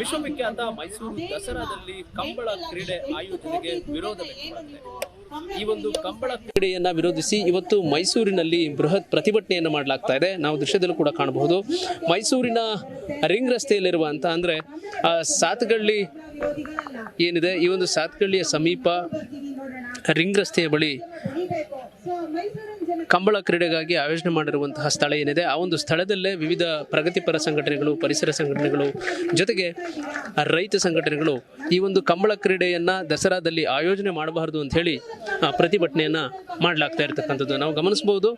ವಿಶ್ವವಿಖ್ಯಾತ ಮೈಸೂರು ದಸರಾದಲ್ಲಿ ಕಂಬಳ ಕ್ರೀಡೆ ಆಯೋಜನೆಗೆ ವಿರೋಧ ವ್ಯಕ್ತವಾಗಿದೆ. ಈ ಒಂದು ಕಂಬಳ ಕ್ರೀಡೆಯನ್ನ ವಿರೋಧಿಸಿ ಇವತ್ತು ಮೈಸೂರಿನಲ್ಲಿ ಬೃಹತ್ ಪ್ರತಿಭಟನೆಯನ್ನು ಮಾಡಲಾಗ್ತಾ ಇದೆ. ನಾವು ದೃಶ್ಯದಲ್ಲೂ ಕೂಡ ಕಾಣಬಹುದು. ಮೈಸೂರಿನ ರಿಂಗ್ ರಸ್ತೆಯಲ್ಲಿರುವಂತ ಅಂದ್ರೆ ಸಾತಗಳ್ಳಿ ಏನಿದೆ, ಈ ಒಂದು ಸಾತಗಳ್ಳಿಯ ಸಮೀಪ ರಿಂಗ್ ರಸ್ತೆಯ ಬಳಿ ಕಂಬಳ ಕ್ರೀಡೆಗಾಗಿ ಆಯೋಜನೆ ಮಾಡಿರುವಂತಹ ಸ್ಥಳ ಏನಿದೆ, ಆ ಒಂದು ಸ್ಥಳದಲ್ಲೇ ವಿವಿಧ ಪ್ರಗತಿಪರ ಸಂಘಟನೆಗಳು, ಪರಿಸರ ಸಂಘಟನೆಗಳು, ಜೊತೆಗೆ ರೈತ ಸಂಘಟನೆಗಳು ಈ ಒಂದು ಕಂಬಳ ಕ್ರೀಡೆಯನ್ನ ದಸರಾದಲ್ಲಿ ಆಯೋಜನೆ ಮಾಡಬಾರದು ಅಂತ ಹೇಳಿ ಪ್ರತಿಭಟನೆಯನ್ನ ಮಾಡಲಾಗ್ತಾ ಇರತಕ್ಕಂಥದ್ದು ನಾವು ಗಮನಿಸಬಹುದು.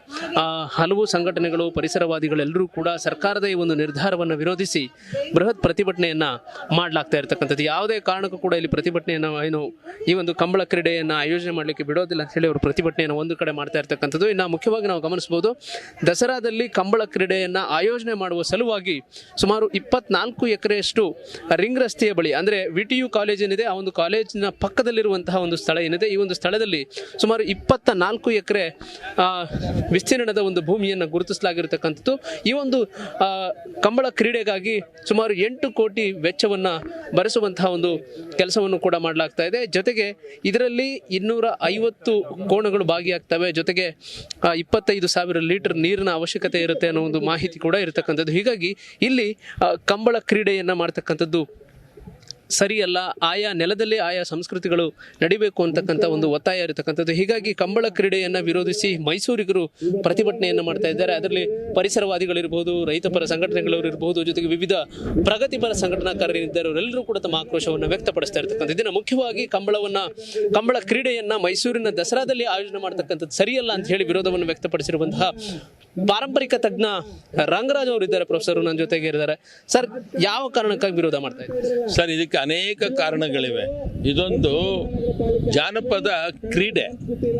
ಹಲವು ಸಂಘಟನೆಗಳು, ಪರಿಸರವಾದಿಗಳೆಲ್ಲರೂ ಕೂಡ ಸರ್ಕಾರದ ಈ ಒಂದು ನಿರ್ಧಾರವನ್ನು ವಿರೋಧಿಸಿ ಬೃಹತ್ ಪ್ರತಿಭಟನೆಯನ್ನ ಮಾಡಲಾಗ್ತಾ ಇರತಕ್ಕಂಥದ್ದು. ಯಾವುದೇ ಕಾರಣಕ್ಕೂ ಕೂಡ ಇಲ್ಲಿ ಪ್ರತಿಭಟನೆಯನ್ನ ಈ ಒಂದು ಕಂಬಳ ಕ್ರೀಡೆಯನ್ನ ಆಯೋಜನೆ ಮಾಡಲಿಕ್ಕೆ ಬಿಡೋದಿಲ್ಲ ಅಂತ ಹೇಳಿ ಅವರು ಪ್ರತಿಭಟನೆಯನ್ನು ಒಂದು ಕಡೆ ಮಾಡ್ತಾ ಇರತಕ್ಕಂಥದ್ದು. ಇನ್ನು ಮುಖ್ಯವಾಗಿ ನಾವು ಗಮನಿಸಬಹುದು, ದಸರಾದಲ್ಲಿ ಕಂಬಳ ಕ್ರೀಡೆಯನ್ನ ಆಯೋಜನೆ ಮಾಡುವ ಸಲುವಾಗಿ ಸುಮಾರು 24 ಎಕರೆಯಷ್ಟು ರಿಂಗ್ ರಸ್ತೆಯ ಬಳಿ ಅಂದ್ರೆ VTU ಕಾಲೇಜ್ ಏನಿದೆ, ಆ ಒಂದು ಕಾಲೇಜಿನ ಪಕ್ಕದಲ್ಲಿರುವಂತಹ ಒಂದು ಸ್ಥಳ ಏನಿದೆ, ಈ ಒಂದು ಸ್ಥಳದಲ್ಲಿ ಸುಮಾರು 24 ಎಕರೆ ವಿಸ್ತೀರ್ಣದ ಒಂದು ಭೂಮಿಯನ್ನು ಗುರುತಿಸಲಾಗಿರತಕ್ಕಂಥದ್ದು. ಈ ಒಂದು ಕಂಬಳ ಕ್ರೀಡೆಗಾಗಿ ಸುಮಾರು 8 ಕೋಟಿ ವೆಚ್ಚವನ್ನ ಭರಿಸುವಂತಹ ಒಂದು ಕೆಲಸವನ್ನು ಕೂಡ ಮಾಡಲಾಗ್ತಾ ಇದೆ. ಜೊತೆಗೆ ಇದರಲ್ಲಿ 250 ಕೋಣಗಳು ಭಾಗಿಯಾಗ್ತವೆ. ಜೊತೆಗೆ 25,000 ಲೀಟರ್ ನೀರಿನ ಅವಶ್ಯಕತೆ ಇರುತ್ತೆ ಅನ್ನೋ ಒಂದು ಮಾಹಿತಿ ಕೂಡ ಇರತಕ್ಕಂಥದ್ದು. ಹೀಗಾಗಿ ಇಲ್ಲಿ ಕಂಬಳ ಕ್ರೀಡೆಯನ್ನ ಮಾಡ್ತಕ್ಕಂಥದ್ದು ಸರಿಯಲ್ಲ, ಆಯಾ ನೆಲದಲ್ಲಿ ಆಯಾ ಸಂಸ್ಕೃತಿಗಳು ನಡಿಬೇಕು ಅಂತಕ್ಕಂಥ ಒಂದು ಒತ್ತಾಯ ಇರತಕ್ಕಂಥದ್ದು. ಹೀಗಾಗಿ ಕಂಬಳ ಕ್ರೀಡೆಯನ್ನ ವಿರೋಧಿಸಿ ಮೈಸೂರಿಗರು ಪ್ರತಿಭಟನೆಯನ್ನು ಮಾಡ್ತಾ ಇದ್ದಾರೆ. ಅದರಲ್ಲಿ ಪರಿಸರವಾದಿಗಳಿರ್ಬೋದು, ರೈತಪರ ಸಂಘಟನೆಗಳು ಇರಬಹುದು, ಜೊತೆಗೆ ವಿವಿಧ ಪ್ರಗತಿಪರ ಸಂಘಟನಾಕಾರರಿದ್ದಾರೆ. ಅವರೆಲ್ಲರೂ ಕೂಡ ತಮ್ಮ ಆಕ್ರೋಶವನ್ನು ವ್ಯಕ್ತಪಡಿಸ್ತಾ ಇರತಕ್ಕಂಥದ್ದು. ಇದನ್ನ ಮುಖ್ಯವಾಗಿ ಕಂಬಳ ಕ್ರೀಡೆಯನ್ನ ಮೈಸೂರಿನ ದಸರಾದಲ್ಲಿ ಆಯೋಜನೆ ಮಾಡತಕ್ಕಂಥದ್ದು ಸರಿಯಲ್ಲ ಅಂತ ಹೇಳಿ ವಿರೋಧವನ್ನು ವ್ಯಕ್ತಪಡಿಸಿರುವಂತಹ ಪಾರಂಪರಿಕ ತಜ್ಞ ರಂಗರಾಜ್ ಅವರು ಇದ್ದಾರೆ. ಪ್ರೊಫೆಸರ್ ನನ್ನ ಜೊತೆಗೆ ಇದ್ದಾರೆ. ಸರ್, ಯಾವ ಕಾರಣಕ್ಕಾಗಿ ವಿರೋಧ ಮಾಡ್ತಾ ಇದ್ದಾರೆ? ಸರ್, ಇದಕ್ಕೆ ಅನೇಕ ಕಾರಣಗಳಿವೆ. ಇದೊಂದು ಜಾನಪದ ಕ್ರೀಡೆ.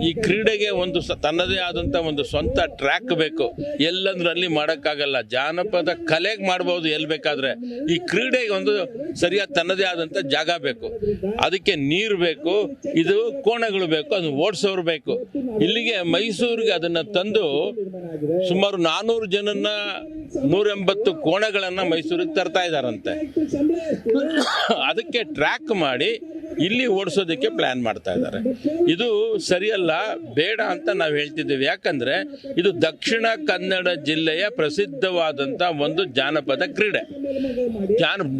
ಈ ಕ್ರೀಡೆಗೆ ಒಂದು ತನ್ನದೇ ಆದಂತ ಒಂದು ಸ್ವಂತ ಟ್ರ್ಯಾಕ್ ಬೇಕು. ಎಲ್ಲಂದ್ರಲ್ಲಿ ಮಾಡೋಕ್ಕಾಗಲ್ಲ. ಜಾನಪದ ಕಲೆಗೆ ಮಾಡಬಹುದು ಎಲ್ಲಿ ಬೇಕಾದ್ರೆ. ಈ ಕ್ರೀಡೆಗೆ ಒಂದು ಸರಿಯಾದ ತನ್ನದೇ ಆದಂತ ಜಾಗ ಬೇಕು. ಅದಕ್ಕೆ ನೀರು ಬೇಕು, ಇದು ಕೋಣಗಳು ಬೇಕು, ಅದನ್ನ ಓಡಿಸೋರು ಬೇಕು. ಇಲ್ಲಿಗೆ ಮೈಸೂರಿಗೆ ಅದನ್ನ ತಂದು ಸುಮಾರು 400 ಜನನ್ನ 180 ಕೋಣಗಳನ್ನ ಮೈಸೂರಿಗೆ ತರ್ತಾ ಇದಾರಂತೆ. ಅದಕ್ಕೆ ಟ್ರ್ಯಾಕ್ ಮಾಡಿ ಇಲ್ಲಿ ಓಡಿಸೋದಕ್ಕೆ ಪ್ಲಾನ್ ಮಾಡ್ತಾ ಇದ್ದಾರೆ. ಇದು ಸರಿಯಲ್ಲ, ಬೇಡ ಅಂತ ನಾವು ಹೇಳ್ತಿದ್ದೀವಿ. ಯಾಕಂದ್ರೆ ಇದು ದಕ್ಷಿಣ ಕನ್ನಡ ಜಿಲ್ಲೆಯ ಪ್ರಸಿದ್ಧವಾದಂತ ಒಂದು ಜಾನಪದ ಕ್ರೀಡೆ.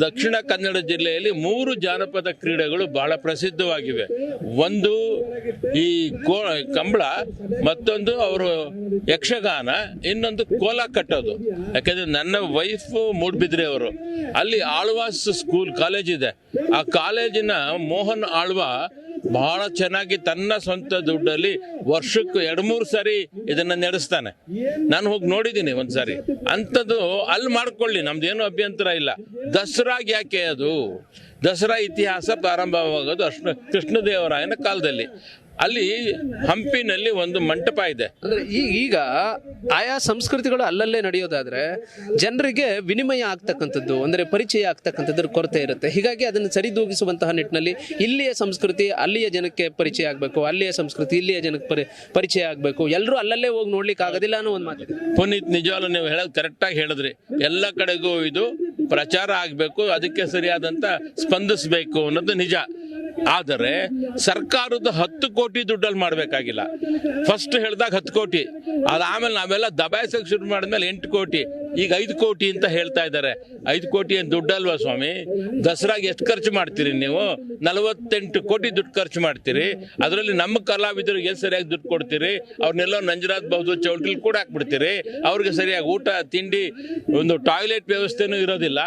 ದಕ್ಷಿಣ ಕನ್ನಡ ಜಿಲ್ಲೆಯಲ್ಲಿ 3 ಜಾನಪದ ಕ್ರೀಡೆಗಳು ಬಹಳ ಪ್ರಸಿದ್ಧವಾಗಿವೆ. ಒಂದು ಈ ಕಂಬಳ, ಮತ್ತೊಂದು ಅವರು ಯಕ್ಷಗಾನ, ಇನ್ನೊಂದು ಕೋಲ ಕಟ್ಟೋದು. ಯಾಕಂದ್ರೆ ನನ್ನ ವೈಫ್ ಮೂಡ್ಬಿದ್ರೆ ಅವರು ಅಲ್ಲಿ ಆಳ್ವಾಸ್ ಕಾಲೇಜ್ ಇದೆ. ಆ ಕಾಲೇಜಿನ ಮೋಹನ್ ಆಳ್ವ ಬಹಳ ಚೆನ್ನಾಗಿ ತನ್ನ ಸ್ವಂತ ದುಡ್ಡಲ್ಲಿ ವರ್ಷಕ್ಕೆ 2-3 ಸಾರಿ ಇದನ್ನ ನಡೆಸ್ತಾನೆ. ನಾನು ಹೋಗಿ ನೋಡಿದ್ದೀನಿ ಒಂದ್ಸಾರಿ. ಅಂಥದ್ದು ಅಲ್ಲಿ ಮಾಡ್ಕೊಳ್ಳಿ, ನಮ್ದೇನು ಅಭ್ಯಂತರ ಇಲ್ಲ. ದಸರಾಗೆ ಯಾಕೆ? ಅದು ದಸರಾ ಇತಿಹಾಸ ಪ್ರಾರಂಭವಾಗೋದು ಕೃಷ್ಣದೇವರಾಯನ ಕಾಲದಲ್ಲಿ. ಅಲ್ಲಿ ಹಂಪಿನಲ್ಲಿ ಒಂದು ಮಂಟಪ ಇದೆ. ಅಂದ್ರೆ ಈಗ ಆಯಾ ಸಂಸ್ಕೃತಿಗಳು ಅಲ್ಲಲ್ಲೇ ನಡೆಯೋದಾದ್ರೆ ಜನರಿಗೆ ವಿನಿಮಯ ಆಗ್ತಕ್ಕಂಥದ್ದು, ಅಂದ್ರೆ ಪರಿಚಯ ಆಗ್ತಕ್ಕಂಥದ್ರ ಕೊರತೆ ಇರುತ್ತೆ. ಹೀಗಾಗಿ ಅದನ್ನು ಸರಿದೂಗಿಸುವಂತಹ ನಿಟ್ಟಿನಲ್ಲಿ ಇಲ್ಲಿಯ ಸಂಸ್ಕೃತಿ ಅಲ್ಲಿಯ ಜನಕ್ಕೆ ಪರಿಚಯ ಆಗ್ಬೇಕು, ಅಲ್ಲಿಯ ಸಂಸ್ಕೃತಿ ಇಲ್ಲಿಯ ಜನಕ್ಕೆ ಪರಿಚಯ ಆಗ್ಬೇಕು. ಎಲ್ಲರೂ ಅಲ್ಲಲ್ಲೇ ಹೋಗಿ ನೋಡ್ಲಿಕ್ಕೆ ಆಗೋದಿಲ್ಲ ಅನ್ನೋ ಒಂದು ಮಾತಿದೆ. ಪುನೀತ್, ನಿಜವಾಗ್ಲೂ ನೀವು ಹೇಳೋದು ಕರೆಕ್ಟಾಗಿ ಹೇಳಿದ್ರಿ. ಎಲ್ಲ ಕಡೆಗೂ ಇದು ಪ್ರಚಾರ ಆಗ್ಬೇಕು, ಅದಕ್ಕೆ ಸರಿಯಾದಂತ ಸ್ಪಂದಿಸಬೇಕು ಅನ್ನೋದು ನಿಜ. ಆದರೆ ಸರ್ಕಾರದ 10 ಕೋಟಿ ದುಡ್ಡಲ್ಲಿ ಮಾಡ್ಬೇಕಾಗಿಲ್ಲ. ಫಸ್ಟ್ ಹೇಳಿದಾಗ 10 ಕೋಟಿ, ಅದಾದ್ಮೇಲೆ ನಾವೆಲ್ಲ ದಬಾಯಿಸಕ್ಕೆ ಶುರು ಮಾಡಿದ್ಮೇಲೆ 8 ಕೋಟಿ, ಈಗ 5 ಕೋಟಿ ಅಂತ ಹೇಳ್ತಾ ಇದ್ದಾರೆ. 5 ಕೋಟಿ ಏನು ದುಡ್ಡಲ್ವಾ ಸ್ವಾಮಿ? ದಸರಾಗೆ ಎಷ್ಟು ಖರ್ಚು ಮಾಡ್ತೀರಿ ನೀವು? 48 ಕೋಟಿ ದುಡ್ಡು ಖರ್ಚು ಮಾಡ್ತೀರಿ. ಅದರಲ್ಲಿ ನಮ್ಮ ಕಲಾವಿದರಿಗೆ ಎಲ್ಲಿ ಸರಿಯಾಗಿ ದುಡ್ಡು ಕೊಡ್ತೀರಿ? ಅವ್ರನ್ನೆಲ್ಲ ನಂಜರಾಜ್ ಬಹುದು ಚೌಟ್ರಿಲ್ ಕೂಡ ಹಾಕ್ಬಿಡ್ತೀರಿ. ಅವ್ರಿಗೆ ಸರಿಯಾಗಿ ಊಟ ತಿಂಡಿ, ಒಂದು ಟಾಯ್ಲೆಟ್ ವ್ಯವಸ್ಥೆನೂ ಇರೋದಿಲ್ಲ.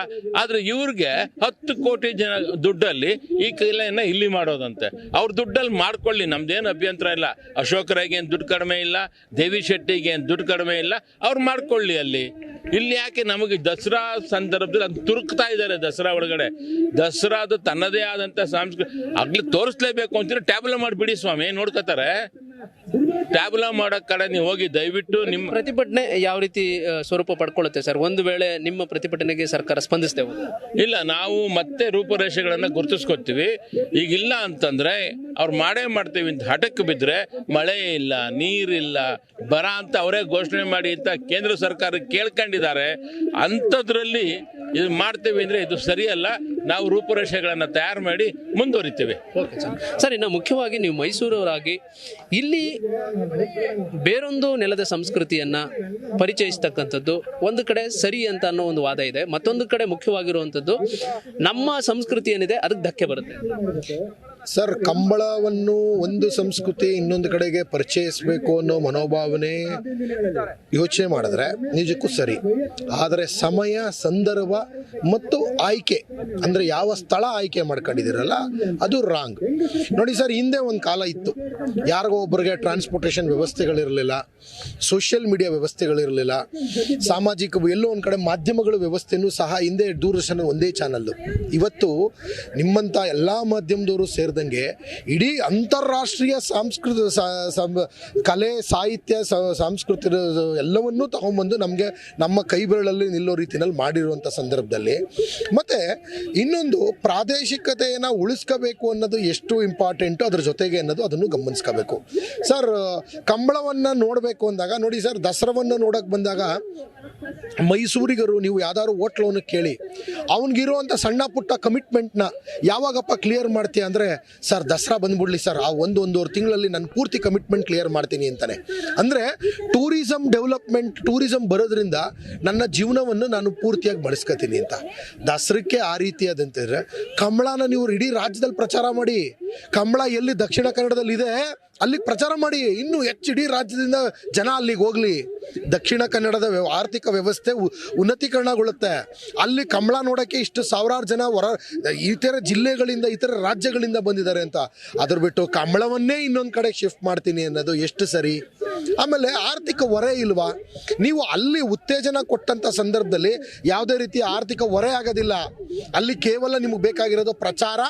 ಆದ್ರೆ ಇವ್ರಿಗೆ 10 ಕೋಟಿ ಜನ ದುಡ್ಡಲ್ಲಿ ಈ ಕಲೆಯನ್ನ ಇಲ್ಲಿ ಮಾಡೋದಂತೆ. ಅವ್ರ ದುಡ್ಡಲ್ಲಿ ಮಾಡ್ಕೊಳ್ಳಿ, ನಮ್ದೇನು ಅಭ್ಯಂತರ ಇಲ್ಲ. ಅಶೋಕ್ ರೈಗೆ ಏನು ದುಡ್ಡು ಕಡಿಮೆ ಇಲ್ಲ, ದೇವಿ ಶೆಟ್ಟಿಗೆ ಏನು ದುಡ್ಡು ಕಡಿಮೆ ಇಲ್ಲ. ಅವ್ರು ಮಾಡ್ಕೊಳ್ಳಿ ಅಲ್ಲಿ. ಇಲ್ಲಿ ಯಾಕೆ ನಮಗೆ ದಸರಾ ಸಂದರ್ಭದಲ್ಲಿ ಅದು ತುರುಕ್ತಾ ಇದ್ದಾರೆ. ದಸರಾ ಒಳಗಡೆ ದಸರಾದ ತನ್ನದೇ ಆದಂತ ಸಾಂಸ್ಕೃತಿಕ ಆಗ್ಲಿ ತೋರಿಸ್ಲೇಬೇಕು ಅಂತೀರಿ. ಟ್ಯಾಬ್ಲೋ ಮಾಡಿಬಿಡಿ ಸ್ವಾಮಿ, ನೋಡ್ಕೋತಾರೆ. ಟ್ಯಾಬ್ಲೋ ಮಾಡೋ ಕಡೆ ನೀವು ಹೋಗಿ ದಯವಿಟ್ಟು ನಿಮ್ಮ ಪ್ರತಿಭಟನೆ ಯಾವ ರೀತಿ ಸ್ವರೂಪ ಪಡ್ಕೊಳ್ಳುತ್ತೆ ಸರ್? ಒಂದು ವೇಳೆ ನಿಮ್ಮ ಪ್ರತಿಭಟನೆಗೆ ಸರ್ಕಾರ ಸ್ಪಂದಿಸ್ತೇವೆ? ಇಲ್ಲ, ನಾವು ಮತ್ತೆ ರೂಪುರೇಷೆಗಳನ್ನ ಗುರುತಿಸ್ಕೊತೀವಿ. ಈಗಿಲ್ಲ ಅಂತಂದ್ರೆ ಅವ್ರು ಮಾಡೇ ಮಾಡ್ತೀವಿ ಅಂತ ಹಠಕ್ಕೆ ಬಿದ್ರೆ ಮಳೆ ಇಲ್ಲ, ನೀರಿಲ್ಲ, ಬರ ಅಂತ ಅವರೇ ಘೋಷಣೆ ಮಾಡಿ ಅಂತ ಕೇಂದ್ರ ಸರ್ಕಾರ ಕೇಳ್ಕೊಂಡಿದ್ದಾರೆ. ಅಂಥದ್ರಲ್ಲಿ ಇದು ಮಾಡ್ತೇವೆ ಅಂದರೆ ಇದು ಸರಿಯಲ್ಲ. ನಾವು ರೂಪುರೇಷೆಗಳನ್ನು ತಯಾರು ಮಾಡಿ ಮುಂದುವರಿತೇವೆ. ಓಕೆ ಸರ್, ಇನ್ನು ಮುಖ್ಯವಾಗಿ ನೀವು ಮೈಸೂರವರಾಗಿ ಇಲ್ಲಿ ಬೇರೊಂದು ನೆಲದ ಸಂಸ್ಕೃತಿಯನ್ನ ಪರಿಚಯಿಸ್ತಕ್ಕಂಥದ್ದು ಒಂದು ಕಡೆ ಸರಿ ಅಂತ ಅನ್ನೋ ಒಂದು ವಾದ ಇದೆ, ಮತ್ತೊಂದು ಕಡೆ ಮುಖ್ಯವಾಗಿರುವಂಥದ್ದು ನಮ್ಮ ಸಂಸ್ಕೃತಿ ಏನಿದೆ ಅದಕ್ಕೆ ಧಕ್ಕೆ ಬರುತ್ತೆ. ಸರ್, ಕಂಬಳವನ್ನು ಒಂದು ಸಂಸ್ಕೃತಿ ಇನ್ನೊಂದು ಕಡೆಗೆ ಪರಿಚಯಿಸಬೇಕು ಅನ್ನೋ ಮನೋಭಾವನೆ ಯೋಚನೆ ಮಾಡಿದ್ರೆ ನಿಜಕ್ಕೂ ಸರಿ. ಆದರೆ ಸಮಯ, ಸಂದರ್ಭ ಮತ್ತು ಆಯ್ಕೆ ಅಂದರೆ ಯಾವ ಸ್ಥಳ ಆಯ್ಕೆ ಮಾಡ್ಕೊಂಡಿದ್ದೀರಲ್ಲ ಅದು ರಾಂಗ್. ನೋಡಿ ಸರ್, ಹಿಂದೆ ಒಂದು ಕಾಲ ಇತ್ತು, ಯಾರಿಗೋ ಒಬ್ಬರಿಗೆ ಟ್ರಾನ್ಸ್ಪೋರ್ಟೇಷನ್ ವ್ಯವಸ್ಥೆಗಳಿರಲಿಲ್ಲ, ಸೋಷಿಯಲ್ ಮೀಡಿಯಾ ವ್ಯವಸ್ಥೆಗಳಿರಲಿಲ್ಲ, ಸಾಮಾಜಿಕ ಎಲ್ಲೋ ಒಂದು ಕಡೆ ಮಾಧ್ಯಮಗಳ ವ್ಯವಸ್ಥೆನೂ ಸಹ ಹಿಂದೆ ದೂರದರ್ಶನ ಒಂದೇ ಚಾನಲ್ಲು. ಇವತ್ತು ನಿಮ್ಮಂಥ ಎಲ್ಲ ಮಾಧ್ಯಮದವರು ಸೇರಿದಂಗೆ ಇಡೀ ಅಂತಾರಾಷ್ಟ್ರೀಯ ಕಲೆ, ಸಾಹಿತ್ಯ, ಸಂಸ್ಕೃತಿ ಎಲ್ಲವನ್ನೂ ತಗೊಂಡ್ಬಂದು ನಮಗೆ ನಮ್ಮ ಕೈ ಬೆರಳಲ್ಲಿ ನಿಲ್ಲೋ ರೀತಿಯಲ್ಲಿ ಮಾಡಿರುವಂಥ ಸಂದರ್ಭದಲ್ಲಿ ಮತ್ತೆ ಇನ್ನೊಂದು ಪ್ರಾದೇಶಿಕತೆಯನ್ನು ಉಳಿಸ್ಕೋಬೇಕು ಅನ್ನೋದು ಎಷ್ಟು ಇಂಪಾರ್ಟೆಂಟು ಅದ್ರ ಜೊತೆಗೆ ಅನ್ನೋದು ಅದನ್ನು ಗಮನಿಸ್ಕೋಬೇಕು. ಸರ್, ಕಂಬಳವನ್ನು ನೋಡಬೇಕು ಅಂದಾಗ ನೋಡಿ ಸರ್, ದಸರಾವನ್ನು ನೋಡೋಕೆ ಬಂದಾಗ ಮೈಸೂರಿಗರು ನೀವು ಯಾವ್ದಾದ್ರು ಹೋಟ್ಲವನ್ನ ಕೇಳಿ, ಅವನಿಗಿರುವಂಥ ಸಣ್ಣ ಪುಟ್ಟ ಕಮಿಟ್ಮೆಂಟ್ನ ಯಾವಾಗಪ್ಪ ಕ್ಲಿಯರ್ ಮಾಡ್ತೀಯ ಅಂದರೆ, ಸರ್ ದಸರಾ ಬಂದ್ಬಿಡ್ಲಿ ಸರ್, ಆ ಒಂದೂವರೆ ತಿಂಗಳಲ್ಲಿ ನಾನು ಪೂರ್ತಿ ಕಮಿಟ್ಮೆಂಟ್ ಕ್ಲಿಯರ್ ಮಾಡ್ತೀನಿ ಅಂತಾನೆ. ಅಂದರೆ ಟೂರಿಸಂ ಬರೋದ್ರಿಂದ ನನ್ನ ಜೀವನವನ್ನು ನಾನು ಪೂರ್ತಿಯಾಗಿ ಬಳಸ್ಕೊತೀನಿ ಅಂತ. ದಸರಕ್ಕೆ ಆ ರೀತಿಯಾದಂತಿದ್ರೆ ಕಂಬಳನ ನೀವು ಇಡೀ ರಾಜ್ಯದಲ್ಲಿ ಪ್ರಚಾರ ಮಾಡಿ. ಕಂಬಳ ಎಲ್ಲಿ ದಕ್ಷಿಣ ಕನ್ನಡದಲ್ಲಿ ಇದೆ ಅಲ್ಲಿಗೆ ಪ್ರಚಾರ ಮಾಡಿ, ಇನ್ನೂ ಹೆಚ್ಚು ಇಡೀ ರಾಜ್ಯದಿಂದ ಜನ ಅಲ್ಲಿಗೆ ಹೋಗ್ಲಿ. ದಕ್ಷಿಣ ಕನ್ನಡದ ಆರ್ಥಿಕ ವ್ಯವಸ್ಥೆ ಉನ್ನತೀಕರಣಗೊಳ್ಳುತ್ತೆ. ಅಲ್ಲಿ ಕಂಬಳ ನೋಡೋಕ್ಕೆ ಇಷ್ಟು ಸಾವಿರಾರು ಜನ ಇತರ ಜಿಲ್ಲೆಗಳಿಂದ, ಇತರ ರಾಜ್ಯಗಳಿಂದ ಬಂದಿದ್ದಾರೆ ಅಂತ. ಅದ್ರ ಬಿಟ್ಟು ಕಂಬಳವನ್ನೇ ಇನ್ನೊಂದು ಕಡೆ ಶಿಫ್ಟ್ ಮಾಡ್ತೀನಿ ಅನ್ನೋದು ಎಷ್ಟು ಸರಿ? ಆಮೇಲೆ ಆರ್ಥಿಕ ಹೊರೆ ಇಲ್ವಾ? ನೀವು ಅಲ್ಲಿ ಉತ್ತೇಜನ ಕೊಟ್ಟಂಥ ಸಂದರ್ಭದಲ್ಲಿ ಯಾವುದೇ ರೀತಿಯ ಆರ್ಥಿಕ ಹೊರೆ ಆಗೋದಿಲ್ಲ. ಅಲ್ಲಿ ಕೇವಲ ನಿಮಗೆ ಬೇಕಾಗಿರೋದು ಪ್ರಚಾರ,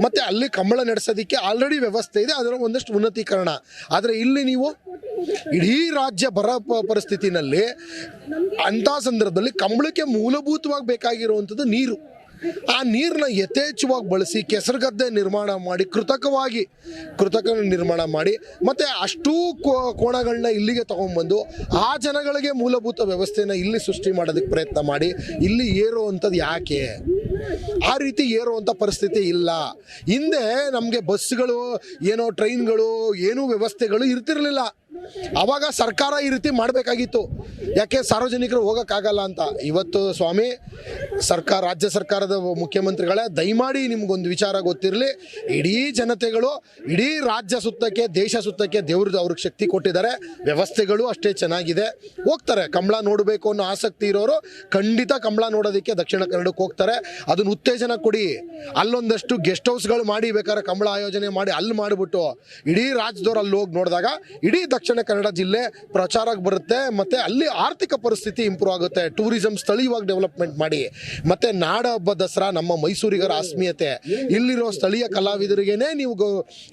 ಮತ್ತು ಅಲ್ಲಿ ಕಂಬಳ ನಡೆಸೋದಕ್ಕೆ ಆಲ್ರೆಡಿ ವ್ಯವಸ್ಥೆ ಇದೆ, ಅದರ ಒಂದಷ್ಟು ಉನ್ನತೀಕರಣ. ಆದರೆ ಇಲ್ಲಿ ನೀವು ಇಡೀ ರಾಜ್ಯ ಬರ ಪರಿಸ್ಥಿತಿನಲ್ಲಿ ಅಂಥ ಸಂದರ್ಭದಲ್ಲಿ ಕಂಬಳಕ್ಕೆ ಮೂಲಭೂತವಾಗಿ ಬೇಕಾಗಿರುವಂಥದ್ದು ನೀರು. ಆ ನೀರನ್ನ ಯಥೇಚ್ಛವಾಗಿ ಬಳಸಿ ಕೆಸರುಗದ್ದೆ ನಿರ್ಮಾಣ ಮಾಡಿ, ಕೃತಕ ನಿರ್ಮಾಣ ಮಾಡಿ, ಮತ್ತು ಅಷ್ಟೂ ಕೋಣಗಳನ್ನ ಇಲ್ಲಿಗೆ ತೊಗೊಂಡ್ಬಂದು ಆ ಜನಗಳಿಗೆ ಮೂಲಭೂತ ವ್ಯವಸ್ಥೆನ ಇಲ್ಲಿ ಸೃಷ್ಟಿ ಮಾಡೋದಕ್ಕೆ ಪ್ರಯತ್ನ ಮಾಡಿ ಇಲ್ಲಿ ಏರುವಂಥದ್ದು ಯಾಕೆ? ಆ ರೀತಿ ಏರುವಂಥ ಪರಿಸ್ಥಿತಿ ಇಲ್ಲ. ಹಿಂದೆ ನಮಗೆ ಬಸ್ಗಳು, ಏನೋ ಟ್ರೈನ್ಗಳು, ಏನೂ ವ್ಯವಸ್ಥೆಗಳು ಇರ್ತಿರಲಿಲ್ಲ. ಆವಾಗ ಸರ್ಕಾರ ಈ ರೀತಿ ಮಾಡಬೇಕಾಗಿತ್ತು, ಯಾಕೆ ಸಾರ್ವಜನಿಕರು ಹೋಗೋಕ್ಕಾಗಲ್ಲ ಅಂತ. ಇವತ್ತು ಸ್ವಾಮಿ ರಾಜ್ಯ ಸರ್ಕಾರದ ಮುಖ್ಯಮಂತ್ರಿಗಳೇ, ದಯಮಾಡಿ ನಿಮ್ಗೊಂದು ವಿಚಾರ ಗೊತ್ತಿರಲಿ, ಇಡೀ ಜನತೆಗಳು ಇಡೀ ರಾಜ್ಯ ಸುತ್ತಕ್ಕೆ, ದೇಶ ಸುತ್ತಕ್ಕೆ ದೇವ್ರದ್ದು ಅವ್ರಿಗೆ ಶಕ್ತಿ ಕೊಟ್ಟಿದ್ದಾರೆ, ವ್ಯವಸ್ಥೆಗಳು ಅಷ್ಟೇ ಚೆನ್ನಾಗಿದೆ, ಹೋಗ್ತಾರೆ. ಕಂಬಳ ನೋಡಬೇಕು ಅನ್ನೋ ಆಸಕ್ತಿ ಇರೋರು ಖಂಡಿತ ಕಂಬಳ ನೋಡೋದಕ್ಕೆ ದಕ್ಷಿಣ ಕನ್ನಡಕ್ಕೆ ಹೋಗ್ತಾರೆ. ಅದನ್ನು ಉತ್ತೇಜನ ಕೊಡಿ. ಅಲ್ಲೊಂದಷ್ಟು ಗೆಸ್ಟ್ ಹೌಸ್ಗಳು ಮಾಡಿ, ಬೇಕಾದ್ರೆ ಕಂಬಳ ಆಯೋಜನೆ ಮಾಡಿ ಅಲ್ಲಿ ಮಾಡಿಬಿಟ್ಟು ಇಡೀ ರಾಜ್ಯದವ್ರು ಅಲ್ಲಿ ಹೋಗಿ ನೋಡಿದಾಗ ಇಡೀ ದಕ್ಷಿಣ ಕನ್ನಡ ಜಿಲ್ಲೆ ಪ್ರಚಾರಕ್ಕೆ ಬರುತ್ತೆ. ಮತ್ತು ಅಲ್ಲಿ ಆರ್ಥಿಕ ಪರಿಸ್ಥಿತಿ ಇಂಪ್ರೂವ್ ಆಗುತ್ತೆ. ಟೂರಿಸಂ ಸ್ಥಳೀಯವಾಗಿ ಡೆವಲಪ್ಮೆಂಟ್ ಮಾಡಿ. ಮತ್ತು ನಾಡ ಹಬ್ಬ ದಸರಾ ನಮ್ಮ ಮೈಸೂರಿಗರ ಆಸ್ಮೀಯತೆ. ಇಲ್ಲಿರೋ ಸ್ಥಳೀಯ ಕಲಾವಿದರಿಗೇನೆ ನೀವು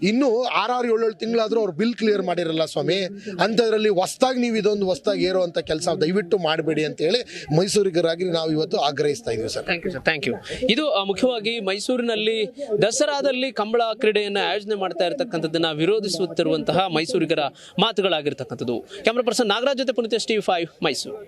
ಇನ್ನೂ 6-7 ತಿಂಗಳಾದರೂ ಅವ್ರು ಬಿಲ್ ಕ್ಲಿಯರ್ ಮಾಡಿರಲ್ಲ ಸ್ವಾಮಿ. ಅಂಥದ್ರಲ್ಲಿ ಹೊಸ್ದಾಗಿ ನೀವು ಇದೊಂದು ಹೊಸ್ದಾಗಿ ಏರುವಂಥ ಕೆಲಸ ದಯವಿಟ್ಟು ಮಾಡಬೇಡಿ ಅಂತೇಳಿ ಮೈಸೂರಿಗರಾಗಿ ನಾವು ಇವತ್ತು ಆಗ್ರಹಿಸ್ತಾ ಇದ್ದೀವಿ ಸರ್. Thank you. ಇದು ಮುಖ್ಯವಾಗಿ ಮೈಸೂರಿನಲ್ಲಿ ದಸರಾದಲ್ಲಿ ಕಂಬಳ ಕ್ರೀಡೆಯನ್ನು ಆಯೋಜನೆ ಮಾಡ್ತಾ ಇರತಕ್ಕಂಥದ್ದನ್ನ ವಿರೋಧಿಸುತ್ತಿರುವಂತಹ ಮೈಸೂರಿಗರ ಮಾತುಗಳಾಗಿರ್ತಕ್ಕಂಥದ್ದು. ಕ್ಯಾಮರಾ ಪರ್ಸನ್ ನಾಗರಾಜ್ ಜೊತೆ ಪುನೀತ್, TV5 ಮೈಸೂರು.